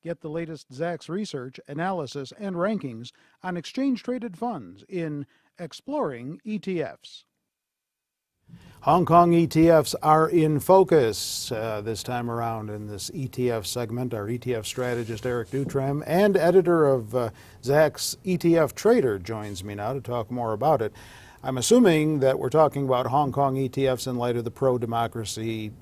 Get the latest Zacks research, analysis, and rankings on exchange-traded funds in Exploring ETFs. Hong Kong ETFs are in focus this time around in this ETF segment. Our ETF strategist, Eric Dutram, and editor of Zacks ETF Trader joins me now to talk more about it. I'm assuming that we're talking about Hong Kong ETFs in light of the pro-democracy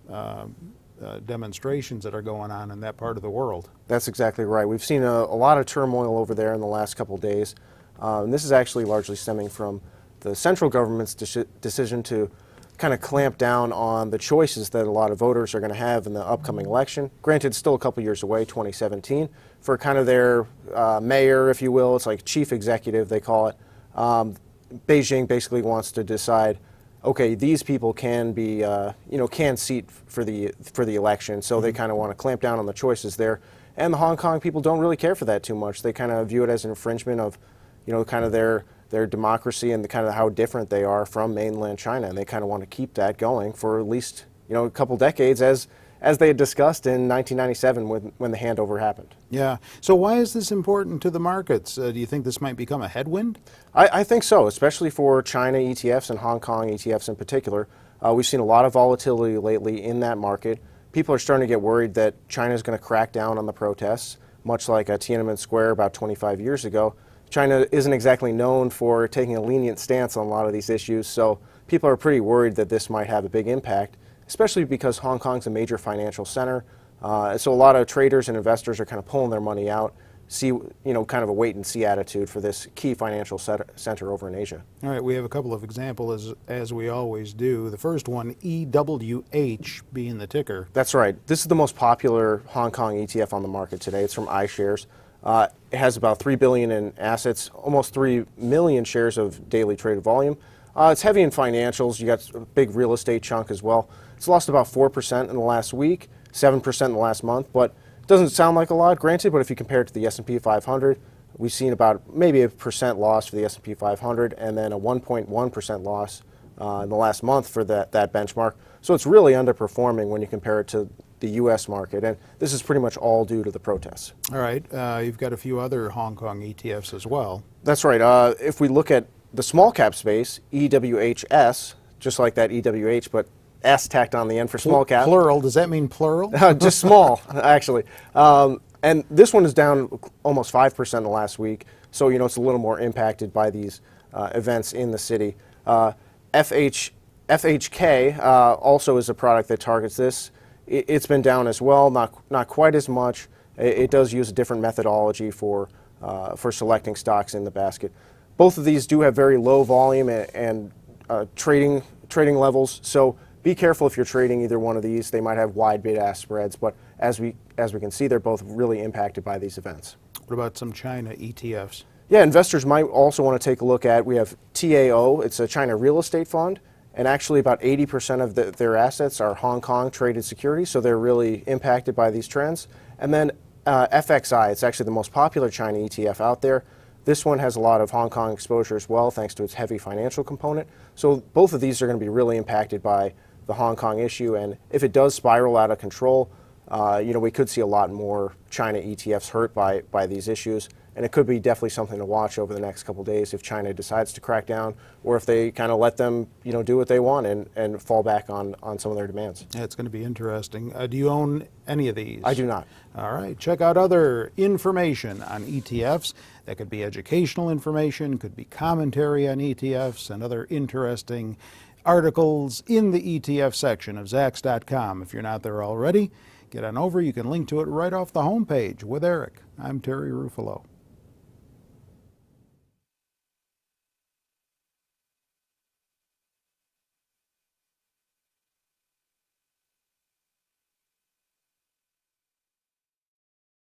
demonstrations that are going on in that part of the world. That's exactly right. We've seen a lot of turmoil over there in the last couple of days. And this is actually largely stemming from the central government's decision to kind of clamp down on the choices that a lot of voters are going to have in the upcoming election. Granted, still a couple years away, 2017, for kind of their mayor, if you will. It's like chief executive, they call it. Beijing basically wants to decide, okay, these people can be, can seat for the election, so they kind of want to clamp down on the choices there. And the Hong Kong people don't really care for that too much. They kind of view it as an infringement of, kind of their democracy and kind of how different they are from mainland China, and they kind of want to keep that going for at least, a couple decades, as they had discussed in 1997 when the handover happened. Yeah. So why is this important to the markets? Do you think this might become a headwind? I think so, especially for China ETFs and Hong Kong ETFs in particular. We've seen a lot of volatility lately in that market. People are starting to get worried that China is going to crack down on the protests, much like Tiananmen Square about 25 years ago. China isn't exactly known for taking a lenient stance on a lot of these issues, so people are pretty worried that this might have a big impact, especially because Hong Kong's a major financial center. So a lot of traders and investors are kind of pulling their money out, kind of a wait-and-see attitude for this key financial center over in Asia. All right, we have a couple of examples, as we always do. The first one, EWH being the ticker. That's right. This is the most popular Hong Kong ETF on the market today. It's from iShares. It has about $3 billion in assets, almost 3 million shares of daily traded volume. It's heavy in financials. You got a big real estate chunk as well. It's lost about 4% in the last week, 7% in the last month, but it doesn't sound like a lot, granted, but if you compare it to the S&P 500, we've seen about maybe a % loss for the S&P 500 and then a 1.1% loss in the last month for that benchmark. So it's really underperforming when you compare it to the U.S. market, and this is pretty much all due to the protests. All right, you've got a few other Hong Kong ETFs as well. That's right. If we look at the small cap space, EWHS, just like that EWH, but S tacked on the end for small cap. Plural, does that mean plural? Just small, actually. And this one is down almost 5% in the last week, so it's a little more impacted by these events in the city. FHK also is a product that targets this. It's been down as well, not quite as much. It does use a different methodology for selecting stocks in the basket. Both of these do have very low volume and trading levels, so be careful if you're trading either one of these. They might have wide bid-ask spreads, but as we can see, they're both really impacted by these events. What about some China ETFs? Yeah, investors might also want to take a look at, we have TAO, it's a China real estate fund, and actually about 80% of their assets are Hong Kong traded securities, so they're really impacted by these trends. And then FXI, it's actually the most popular China ETF out there. This one has a lot of Hong Kong exposure as well, thanks to its heavy financial component. So both of these are going to be really impacted by the Hong Kong issue, and if it does spiral out of control, we could see a lot more China ETFs hurt by these issues, and it could be definitely something to watch over the next couple of days if China decides to crack down, or if they kind of let them do what they want and fall back on some of their demands. Yeah, it's going to be interesting. Do you own any of these? I do not. All right, check out other information on ETFs. That could be educational information, could be commentary on ETFs, and other interesting articles in the ETF section of Zacks.com. If you're not there already, get on over. You can link to it right off the homepage with Eric. I'm Terry Ruffalo.